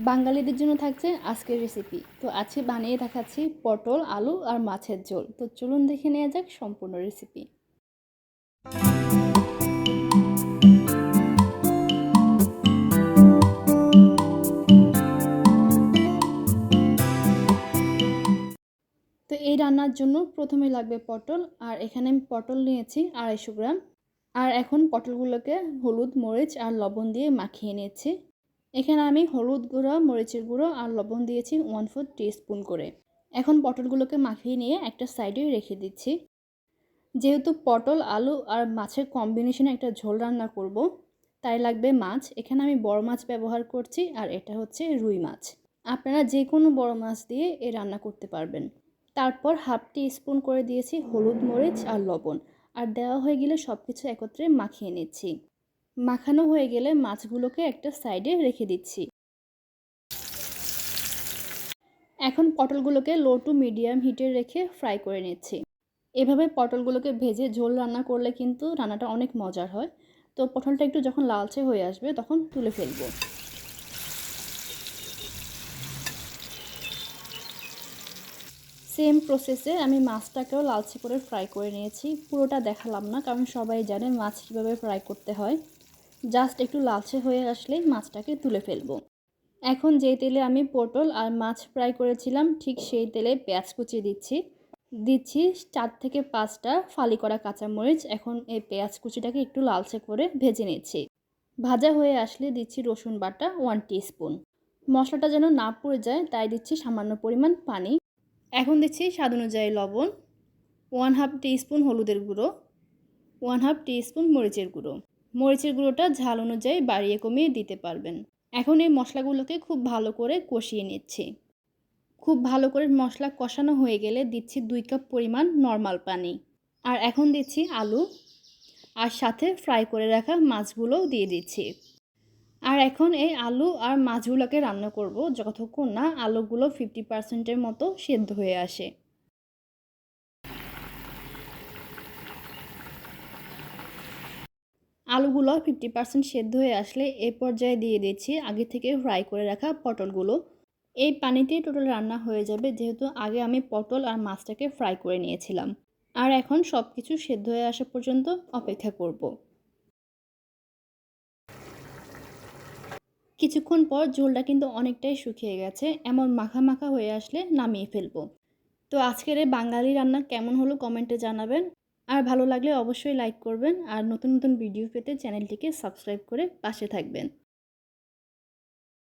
বাঙালিদের জন্য থাকছে আজকের রেসিপি। তো আজকে বানিয়ে দেখাচ্ছি পটল, আলু আর মাছের ঝোল। তো চলুন দেখে নেওয়া যাক সম্পূর্ণ রেসিপি। তো এই রান্নার জন্য প্রথমে লাগবে পটল, আর এখানে আমি পটল নিয়েছি 250 গ্রাম। আর এখন পটলগুলোকে হলুদ, মরিচ আর লবণ দিয়ে মাখিয়ে নিয়েছি। এখানে আমি হলুদ গুঁড়ো, মরিচের গুঁড়ো আর লবণ দিয়েছি 1/4 টিস্পুন করে। এখন পটলগুলোকে মাখিয়ে নিয়ে একটা সাইডে রেখে দিচ্ছি। যেহেতু পটল, আলু আর মাছের কম্বিনেশনে একটা ঝোল রান্না করব, তাই লাগবে মাছ। এখানে আমি বড় মাছ ব্যবহার করছি, আর এটা হচ্ছে রুই মাছ। আপনারা যে কোনো বড় মাছ দিয়ে এই রান্না করতে পারবেন। তারপর 1/2 টিস্পুন করে দিয়েছি হলুদ, মরিচ আর লবণ। আর দেওয়া হয়ে গেলে সব কিছু একত্রে মাখিয়ে নিচ্ছি। মাখানো হয়ে গেলে মাছগুলোকে একটা সাইডে রেখে দিচ্ছি। এখন পটলগুলোকে লো টু মিডিয়াম হিটে রেখে ফ্রাই করে নিচ্ছি। এভাবে পটলগুলোকে ভেজে ঝোল রান্না করলে কিন্তু রান্নাটা অনেক মজার হয়। তো পটলটা একটু যখন লালচে হয়ে আসবে তখন তুলে ফেলবো। সেম প্রসেসে আমি মাছটাকেও লালচে করে ফ্রাই করে নিয়েছি। পুরোটা দেখালাম না, কারণ সবাই জানে মাছ কীভাবে ফ্রাই করতে হয়। জাস্ট একটু লালচে হয়ে আসলেই মাছটাকে তুলে ফেলবো। এখন যেই তেলে আমি পটল আর মাছ ফ্রাই করেছিলাম, ঠিক সেই তেলে পেঁয়াজ কুচি দিচ্ছি 4 থেকে 5টা ফালি করা কাঁচামরিচ। এখন এই পেঁয়াজ কুচিটাকে একটু লালচে করে ভেজে নিচ্ছি। ভাজা হয়ে আসলে দিচ্ছি রসুন বাটা 1 টিস্পুন। মশলাটা যেন না পুড়ে যায় তাই দিচ্ছি সামান্য পরিমাণ পানি। এখন দিচ্ছি স্বাদ অনুযায়ী লবণ, 1/2 টিস্পুন হলুদের গুঁড়ো, 1/2 টিস্পুন মরিচের গুঁড়ো। মরিচের গুঁড়োটা ঝাল অনুযায়ী বাড়িয়ে কমিয়ে দিতে পারবেন। এখন এই মশলাগুলোকে খুব ভালো করে কষিয়ে নিচ্ছি। খুব ভালো করে মশলা কষানো হয়ে গেলে দিচ্ছি 2 কাপ পরিমাণ নর্মাল পানি। আর এখন দিচ্ছি আলু, আর সাথে ফ্রাই করে রাখা মাছগুলোও দিয়ে দিচ্ছি। আর এখন এই আলু আর মাছগুলোকে রান্না করব যতক্ষণ না আলুগুলো 50%-এর মতো সেদ্ধ হয়ে আসে। আলুগুলো 50% সেদ্ধ হয়ে আসলে এ পর্যায়ে দিয়ে দিচ্ছি আগে থেকে ফ্রাই করে রাখা পটলগুলো। এই পানিতেই টোটাল রান্না হয়ে যাবে, যেহেতু আগে আমি পটল আর মাছটাকে ফ্রাই করে নিয়েছিলাম। আর এখন সব কিছু সেদ্ধ হয়ে আসা পর্যন্ত অপেক্ষা করব। কিছুক্ষণ পর ঝোলটা কিন্তু অনেকটাই শুকিয়ে গেছে। এমন মাখা মাখা হয়ে আসলে নামিয়ে ফেলবো। তো আজকের এই বাঙালি রান্না কেমন হলো কমেন্টে জানাবেন। আর ভালো লাগলে অবশ্যই লাইক করবেন, আর নতুন নতুন ভিডিও পেতে চ্যানেলটিকে সাবস্ক্রাইব করে পাশে থাকবেন।